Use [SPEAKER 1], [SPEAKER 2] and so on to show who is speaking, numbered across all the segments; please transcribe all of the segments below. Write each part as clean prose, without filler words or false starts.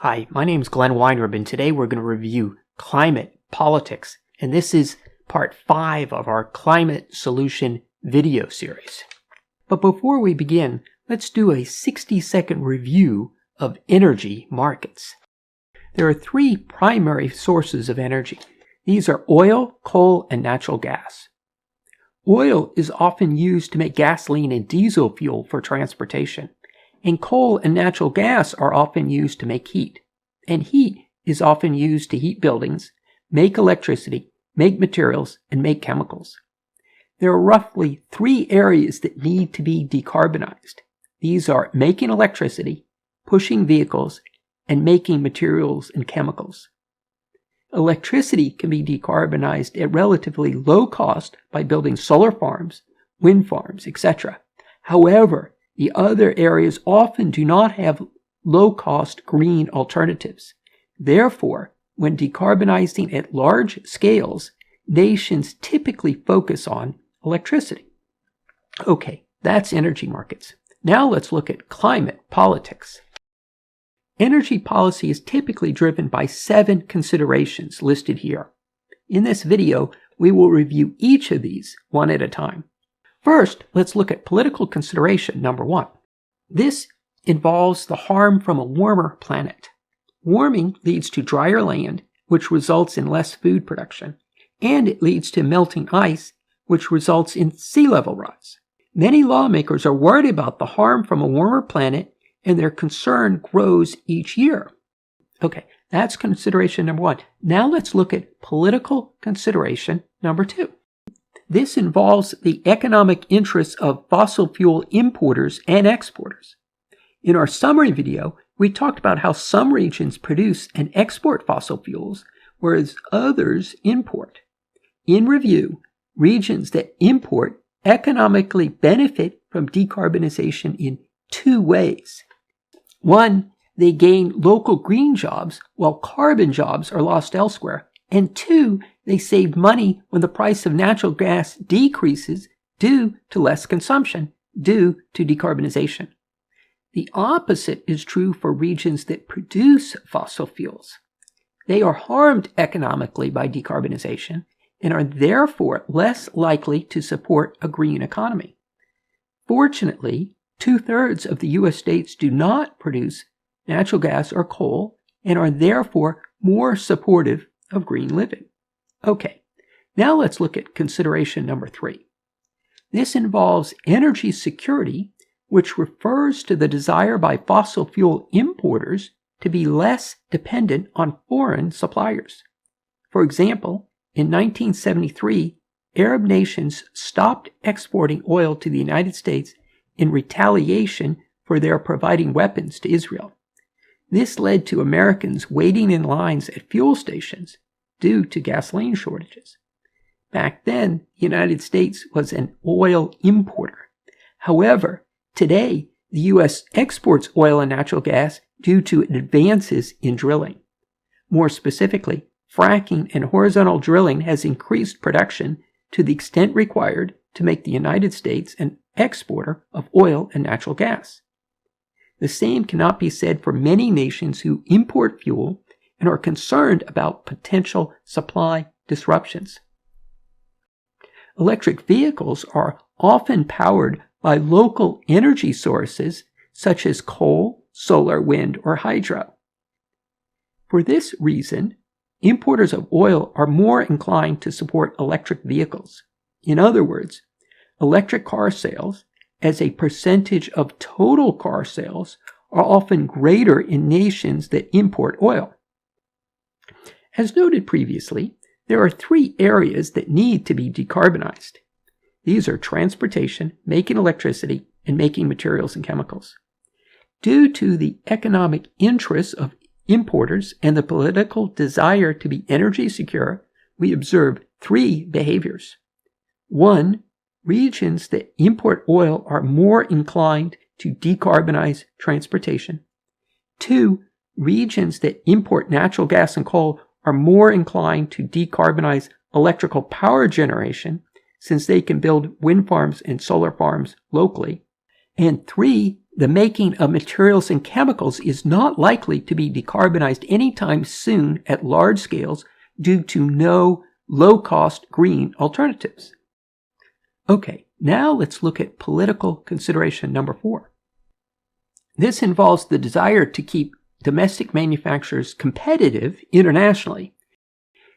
[SPEAKER 1] Hi, my name is Glenn Weinreb, and today we're going to review climate politics, and this is part 5 of our climate solution video series. But before we begin, let's do a 60-second review of energy markets. There are 3 primary sources of energy. These are oil, coal, and natural gas. Oil is often used to make gasoline and diesel fuel for transportation. And coal and natural gas are often used to make heat. And heat is often used to heat buildings, make electricity, make materials, and make chemicals. There are roughly 3 areas that need to be decarbonized. These are making electricity, pushing vehicles, and making materials and chemicals. Electricity can be decarbonized at relatively low cost by building solar farms, wind farms, etc. However, the other areas often do not have low-cost green alternatives. Therefore, when decarbonizing at large scales, nations typically focus on electricity. Okay, that's energy markets. Now let's look at climate politics. Energy policy is typically driven by 7 considerations listed here. In this video, we will review each of these one at a time. First, let's look at political consideration number 1. This involves the harm from a warmer planet. Warming leads to drier land, which results in less food production, and it leads to melting ice, which results in sea level rise. Many lawmakers are worried about the harm from a warmer planet, and their concern grows each year. Okay, that's consideration number 1. Now let's look at political consideration number 2. This involves the economic interests of fossil fuel importers and exporters. In our summary video, we talked about how some regions produce and export fossil fuels, whereas others import. In review, regions that import economically benefit from decarbonization in 2 ways. 1, they gain local green jobs while carbon jobs are lost elsewhere. And 2, they save money when the price of natural gas decreases due to less consumption, due to decarbonization. The opposite is true for regions that produce fossil fuels. They are harmed economically by decarbonization and are therefore less likely to support a green economy. Fortunately, 2/3 of the U.S. states do not produce natural gas or coal and are therefore more supportive of green living. Okay, now let's look at consideration number 3. This involves energy security, which refers to the desire by fossil fuel importers to be less dependent on foreign suppliers. For example, in 1973, Arab nations stopped exporting oil to the United States in retaliation for their providing weapons to Israel. This led to Americans waiting in lines at fuel stations due to gasoline shortages. Back then, the United States was an oil importer. However, today, the U.S. exports oil and natural gas due to advances in drilling. More specifically, fracking and horizontal drilling has increased production to the extent required to make the United States an exporter of oil and natural gas. The same cannot be said for many nations who import fuel and are concerned about potential supply disruptions. Electric vehicles are often powered by local energy sources such as coal, solar, wind, or hydro. For this reason, importers of oil are more inclined to support electric vehicles. In other words, electric car sales, as a percentage of total car sales, are often greater in nations that import oil. As noted previously, there are 3 areas that need to be decarbonized. These are transportation, making electricity, and making materials and chemicals. Due to the economic interests of importers and the political desire to be energy secure, we observe 3 behaviors. 1, regions that import oil are more inclined to decarbonize transportation. 2, regions that import natural gas and coal are more inclined to decarbonize electrical power generation since they can build wind farms and solar farms locally. And 3, The making of materials and chemicals is not likely to be decarbonized anytime soon at large scales due to no low-cost green alternatives. Okay, now let's look at political consideration number 4. This involves the desire to keep domestic manufacturers competitive internationally.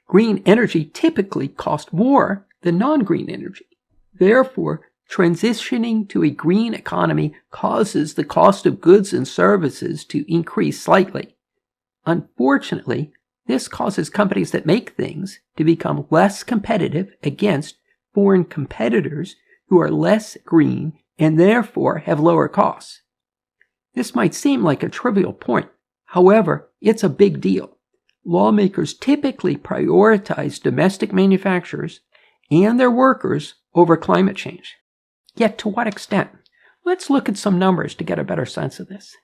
[SPEAKER 1] Green energy typically costs more than non-green energy. Therefore, transitioning to a green economy causes the cost of goods and services to increase slightly. Unfortunately, this causes companies that make things to become less competitive against foreign competitors who are less green and therefore have lower costs. This might seem like a trivial point. However, it's a big deal. Lawmakers typically prioritize domestic manufacturers and their workers over climate change. Yet to what extent? Let's look at some numbers to get a better sense of this.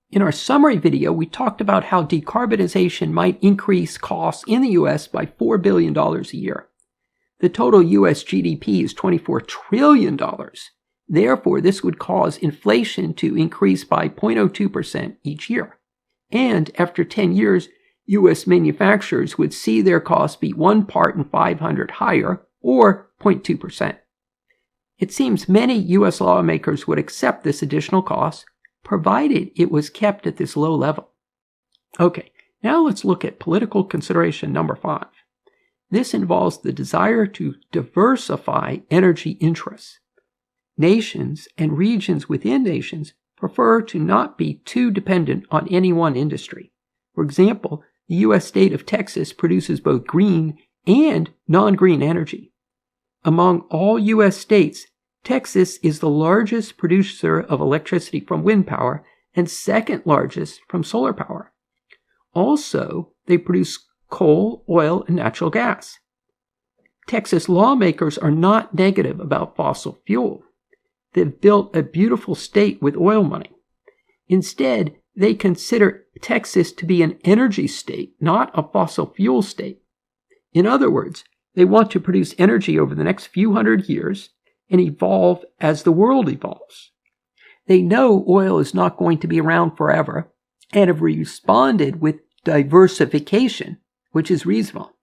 [SPEAKER 1] In our summary video, we talked about how decarbonization might increase costs in the U.S. by $4 billion a year. The total U.S. GDP is $24 trillion. Therefore, this would cause inflation to increase by 0.02% each year. And after 10 years, U.S. manufacturers would see their costs be 1 part in 500 higher, or 0.2%. It seems many U.S. lawmakers would accept this additional cost, provided it was kept at this low level. Okay, now let's look at political consideration number 5. This involves the desire to diversify energy interests. Nations and regions within nations prefer to not be too dependent on any one industry. For example, the U.S. state of Texas produces both green and non-green energy. Among all U.S. states, Texas is the largest producer of electricity from wind power and second largest from solar power. Also, they produce coal, oil, and natural gas. Texas lawmakers are not negative about fossil fuel. They've built a beautiful state with oil money. Instead, they consider Texas to be an energy state, not a fossil fuel state. In other words, they want to produce energy over the next few hundred years and evolve as the world evolves. They know oil is not going to be around forever and have responded with diversification, which is reasonable.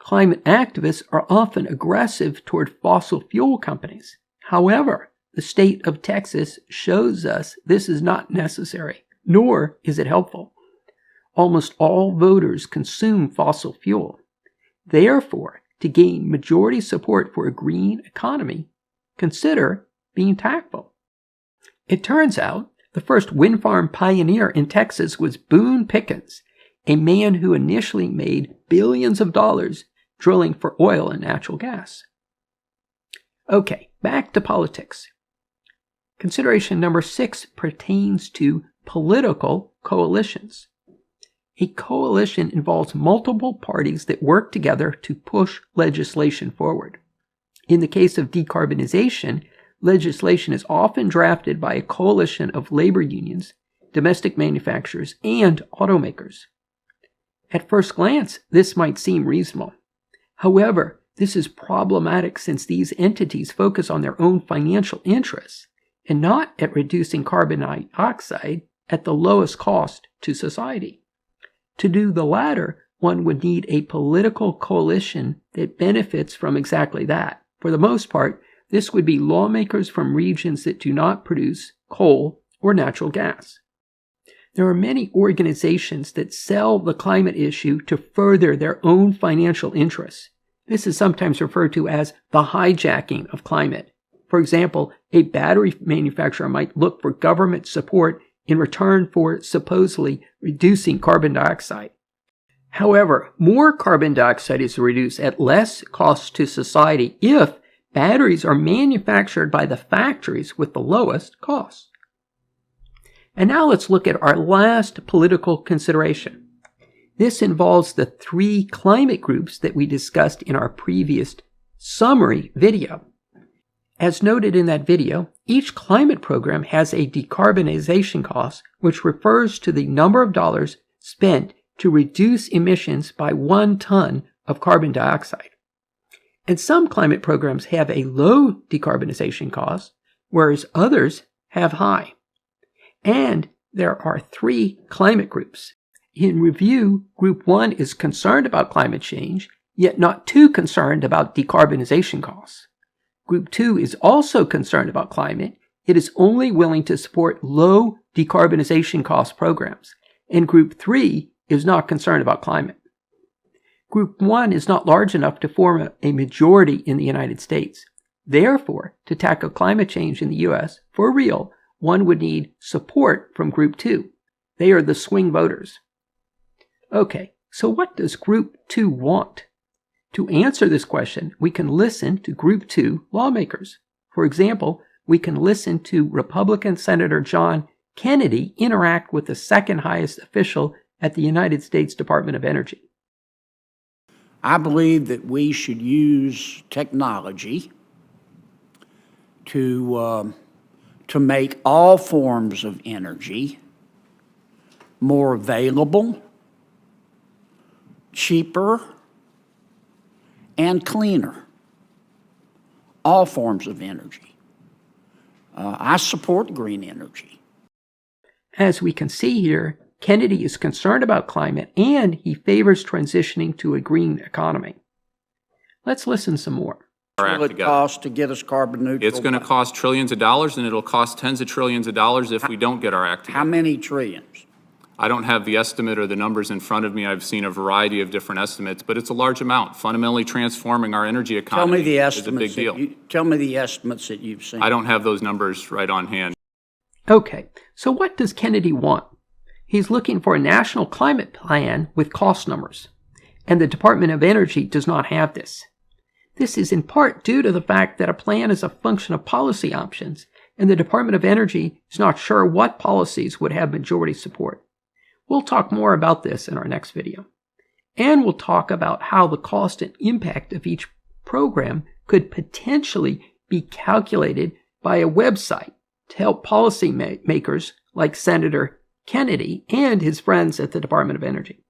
[SPEAKER 1] Climate activists are often aggressive toward fossil fuel companies. However, the state of Texas shows us this is not necessary, nor is it helpful. Almost all voters consume fossil fuel. Therefore, to gain majority support for a green economy, consider being tactful. It turns out the first wind farm pioneer in Texas was Boone Pickens, a man who initially made billions of dollars drilling for oil and natural gas. Okay, back to politics. Consideration number 6 pertains to political coalitions. A coalition involves multiple parties that work together to push legislation forward. In the case of decarbonization, legislation is often drafted by a coalition of labor unions, domestic manufacturers, and automakers. At first glance, this might seem reasonable. However, this is problematic since these entities focus on their own financial interests and not at reducing carbon dioxide at the lowest cost to society. To do the latter, one would need a political coalition that benefits from exactly that. For the most part, this would be lawmakers from regions that do not produce coal or natural gas. There are many organizations that sell the climate issue to further their own financial interests. This is sometimes referred to as the hijacking of climate. For example, a battery manufacturer might look for government support in return for supposedly reducing carbon dioxide. However, more carbon dioxide is reduced at less cost to society if batteries are manufactured by the factories with the lowest costs. And now let's look at our last political consideration. This involves the 3 climate groups that we discussed in our previous summary video. As noted in that video, each climate program has a decarbonization cost, which refers to the number of dollars spent to reduce emissions by 1 ton of carbon dioxide. And some climate programs have a low decarbonization cost, whereas others have high. And there are 3 climate groups. In review, Group 1 is concerned about climate change, yet not too concerned about decarbonization costs. Group 2 is also concerned about climate. It is only willing to support low decarbonization cost programs. And Group 3 is not concerned about climate. Group 1 is not large enough to form a majority in the United States. Therefore, to tackle climate change in the U.S. for real, one would need support from Group 2. They are the swing voters. Okay, so what does Group 2 want? To answer this question, we can listen to Group 2 lawmakers. For example, we can listen to Republican Senator John Kennedy interact with the second highest official at the United States Department of Energy.
[SPEAKER 2] I believe that we should use technology to make all forms of energy more available, cheaper, and cleaner. All forms of energy. I support green energy.
[SPEAKER 1] As we can see here, Kennedy is concerned about climate and he favors transitioning to a green economy. Let's listen some more.
[SPEAKER 2] What will it cost to get us carbon neutral?
[SPEAKER 3] It's going to cost trillions of dollars, and it'll cost tens of trillions of dollars if we don't get our act together.
[SPEAKER 2] How many trillions?
[SPEAKER 3] I don't have the estimate or the numbers in front of me. I've seen a variety of different estimates, but it's a large amount. Fundamentally transforming our energy economy is a big deal.
[SPEAKER 2] Tell me the estimates that you've seen.
[SPEAKER 3] I don't have those numbers right on hand.
[SPEAKER 1] Okay, so what does Kennedy want? He's looking for a national climate plan with cost numbers, and the Department of Energy does not have this. This is in part due to the fact that a plan is a function of policy options, and the Department of Energy is not sure what policies would have majority support. We'll talk more about this in our next video. And we'll talk about how the cost and impact of each program could potentially be calculated by a website to help policy makers like Senator Kennedy and his friends at the Department of Energy.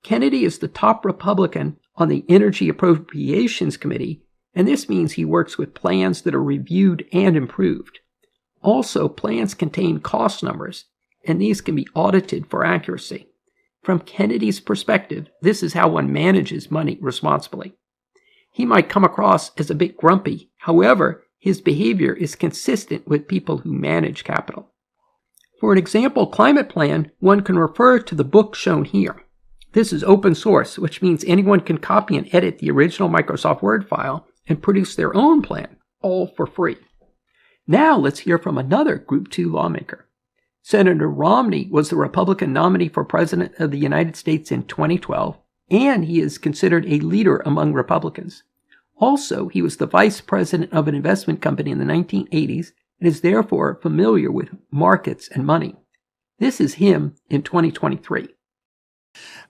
[SPEAKER 1] Kennedy is the top Republican on the Energy Appropriations Committee, and this means he works with plans that are reviewed and improved. Also, plans contain cost numbers, and these can be audited for accuracy. From Kennedy's perspective, this is how one manages money responsibly. He might come across as a bit grumpy. However, his behavior is consistent with people who manage capital. For an example climate plan, one can refer to the book shown here. This is open source, which means anyone can copy and edit the original Microsoft Word file and produce their own plan, all for free. Now let's hear from another Group 2 lawmaker. Senator Romney was the Republican nominee for President of the United States in 2012, and he is considered a leader among Republicans. Also, he was the vice president of an investment company in the 1980s and is therefore familiar with markets and money. This is him in 2023.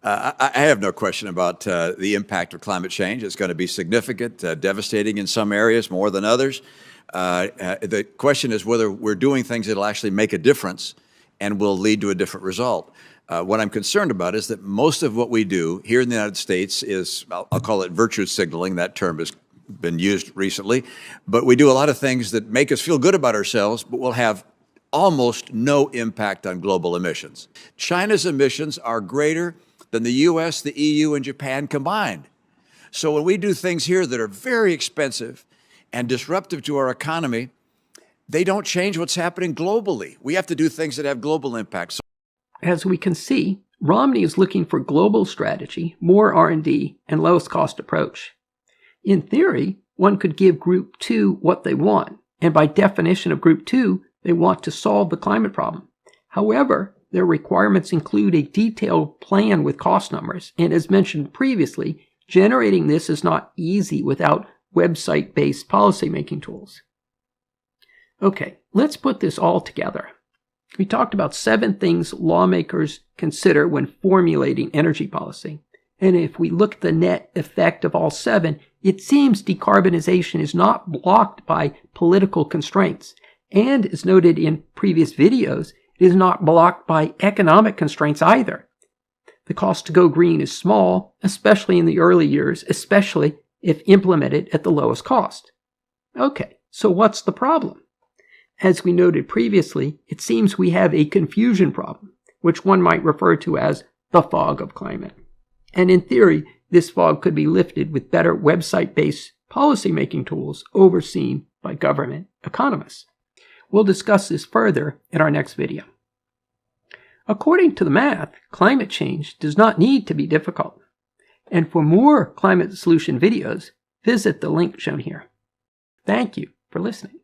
[SPEAKER 4] I have no question about the impact of climate change. It's going to be significant, devastating in some areas more than others. The question is whether we're doing things that will actually make a difference and will lead to a different result. What I'm concerned about is that most of what we do here in the United States is, I'll call it virtue signaling. That term has been used recently. But we do a lot of things that make us feel good about ourselves, but will have almost no impact on global emissions. China's emissions are greater than the U.S., the EU, and Japan combined. So when we do things here that are very expensive and disruptive to our economy, they don't change what's happening globally. We have to do things that have global impacts.
[SPEAKER 1] As we can see, Romney is looking for global strategy, more R&D, and lowest cost approach. In theory, one could give Group 2 what they want, and by definition of Group 2, they want to solve the climate problem. However, their requirements include a detailed plan with cost numbers, and as mentioned previously, generating this is not easy without website-based policymaking tools. Okay, let's put this all together. We talked about 7 things lawmakers consider when formulating energy policy. And if we look at the net effect of all 7, it seems decarbonization is not blocked by political constraints. And as noted in previous videos, it is not blocked by economic constraints either. The cost to go green is small, especially in the early years, especially if implemented at the lowest cost. Okay, so what's the problem? As we noted previously, it seems we have a confusion problem, which one might refer to as the fog of climate. And in theory, this fog could be lifted with better website-based policymaking tools overseen by government economists. We'll discuss this further in our next video. According to the math, climate change does not need to be difficult. And for more climate solution videos, visit the link shown here. Thank you for listening.